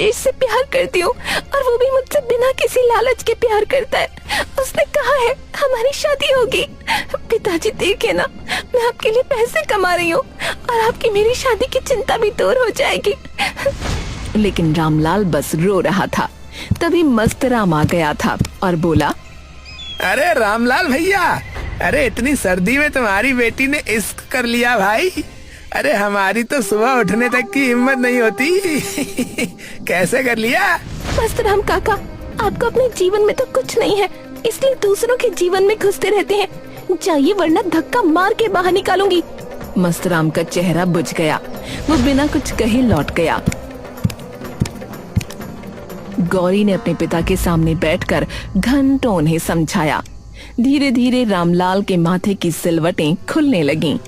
राजेश से प्यार करती हूँ और वो भी मुझसे बिना किसी लालच के प्यार करता है। उसने कहा है हमारी शादी होगी। पिताजी देखे ना, मैं आपके लिए पैसे कमा रही हूँ और आपकी मेरी शादी की चिंता भी दूर हो जाएगी। लेकिन रामलाल बस रो रहा था। तभी मस्त राम आ गया था और बोला, अरे रामलाल भैया, अरे इतनी सर्दी में तुम्हारी बेटी ने इश्क कर लिया भाई। अरे हमारी तो सुबह उठने तक की हिम्मत नहीं होती। कैसे कर लिया? मस्त राम काका, आपको अपने जीवन में तो कुछ नहीं है, इसलिए दूसरों के जीवन में घुसते रहते हैं। जाइए वरना धक्का मार के बाहर निकालूंगी। मस्त राम का चेहरा बुझ गया। वो बिना कुछ कहे लौट गया। गौरी ने अपने पिता के सामने बैठकर घंटों उन्हें समझाया। धीरे धीरे रामलाल के माथे की सिलवटें खुलने लगीं।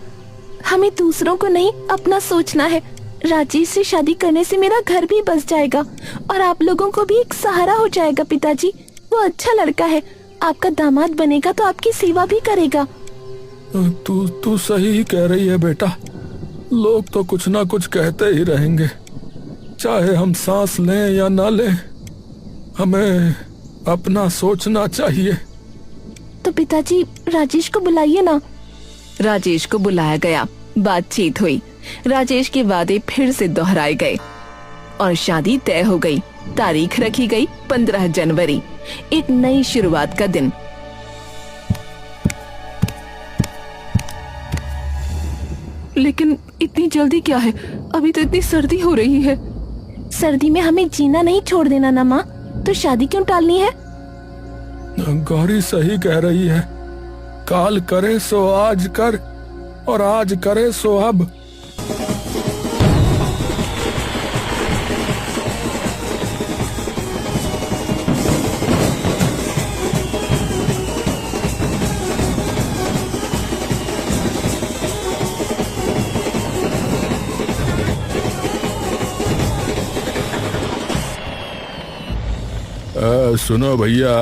हमें दूसरों को नहीं अपना सोचना है। राजेश से शादी करने से मेरा घर भी बस जाएगा और आप लोगों को भी एक सहारा हो जाएगा। पिताजी, वो अच्छा लड़का है, आपका दामाद बनेगा तो आपकी सेवा भी करेगा। तू सही ही कह रही है बेटा। लोग तो कुछ ना कुछ कहते ही रहेंगे, चाहे हम सांस लें या ना लें, हमें अपना सोचना चाहिए। तो पिताजी राजेश को बुलाइए ना। राजेश को बुलाया गया। बातचीत हुई। राजेश के वादे फिर से दोहराए गए और शादी तय हो गई। तारीख रखी गई 15 जनवरी, एक नई शुरुआत का दिन। लेकिन इतनी जल्दी क्या है? अभी तो इतनी सर्दी हो रही है। सर्दी में हमें जीना नहीं छोड़ देना ना माँ, तो शादी क्यों टालनी है? गौरी सही कह रही है। काल करे सो आज कर और आज करे सो अब। सुनो भैया,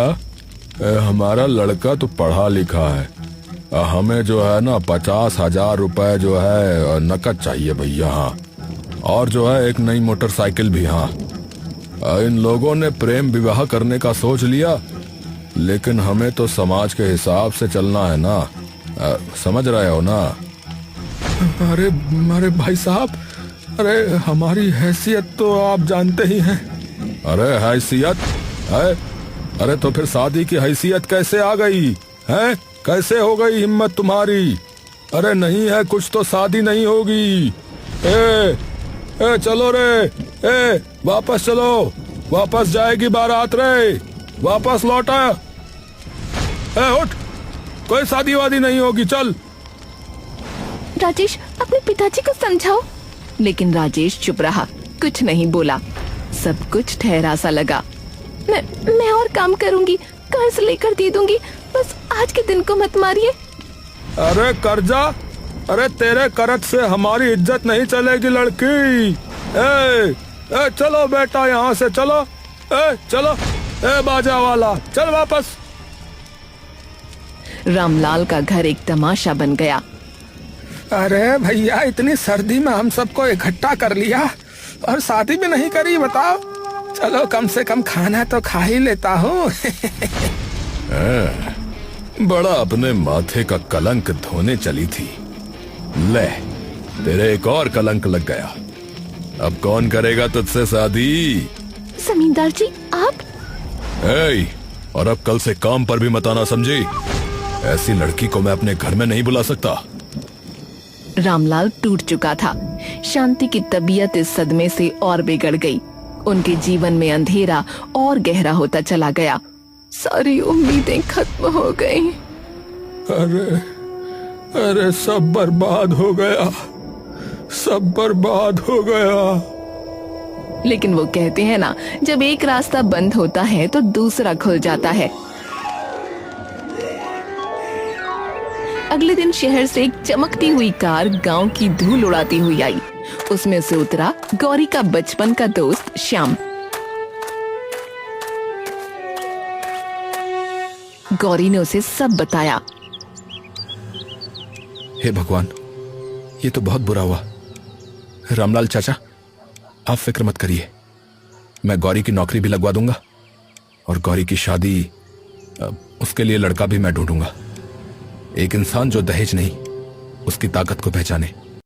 हमारा लड़का तो पढ़ा लिखा है। हमें जो है ना 50,000 रुपए जो है नकद चाहिए भैया। हाँ, और जो है एक नई मोटरसाइकिल भी। हाँ, इन लोगों ने प्रेम विवाह करने का सोच लिया, लेकिन हमें तो समाज के हिसाब से चलना है ना। समझ रहे हो ना? अरे भाई साहब, अरे हमारी हैसियत तो आप जानते ही हैं। अरे हैसियत है? अरे तो फिर शादी की हैसियत कैसे आ गई है? कैसे हो गई हिम्मत तुम्हारी? अरे नहीं है कुछ तो शादी नहीं होगी। ए चलो रे, वापस चलो, वापस जाएगी बारात रे, वापस लौटा। उठ, कोई शादी वादी नहीं होगी, चल। राजेश, अपने पिताजी को समझाओ। लेकिन राजेश चुप रहा, कुछ नहीं बोला। सब कुछ ठहरा सा लगा। मैं और काम करूंगी, कर्ज लेकर दे दूंगी, बस आज के दिन को मत मारिए। अरे कर्जा? अरे तेरे कर्ज से हमारी इज्जत नहीं चलेगी लड़की। चलो बेटा यहाँ से चलो। चलो, बाजा वाला चल वापस। रामलाल का घर एक तमाशा बन गया। अरे भैया, इतनी सर्दी में हम सबको इकट्ठा कर लिया और शादी भी नहीं करी, बताओ। चलो कम से कम खाना तो खा ही लेता हूँ। बड़ा अपने माथे का कलंक धोने चली थी। ले, तेरे एक और कलंक लग गया। अब कौन करेगा तुझसे शादी? जमींदार जी, आप? और अब कल से काम पर भी मत आना, समझी? ऐसी लड़की को मैं अपने घर में नहीं बुला सकता। रामलाल टूट चुका था। शांति की तबीयत इस सदमे से और बिगड़ गई। उनके जीवन में अंधेरा और गहरा होता चला गया। सारी उम्मीदें खत्म हो गईं। अरे सब बर्बाद हो गया, सब बर्बाद हो गया। लेकिन वो कहते हैं ना, जब एक रास्ता बंद होता है तो दूसरा खुल जाता है। अगले दिन शहर से एक चमकती हुई कार गांव की धूल उड़ाती हुई आई। उसमें से उतरा गौरी का बचपन का दोस्त श्याम। गौरी ने उसे सब बताया। हे भगवान, ये तो बहुत बुरा हुआ। रामलाल चाचा, आप फिक्र मत करिए, मैं गौरी की नौकरी भी लगवा दूंगा और गौरी की शादी उसके लिए लड़का भी मैं ढूंढूंगा। एक इंसान जो दहेज नहीं उसकी ताकत को पहचाने।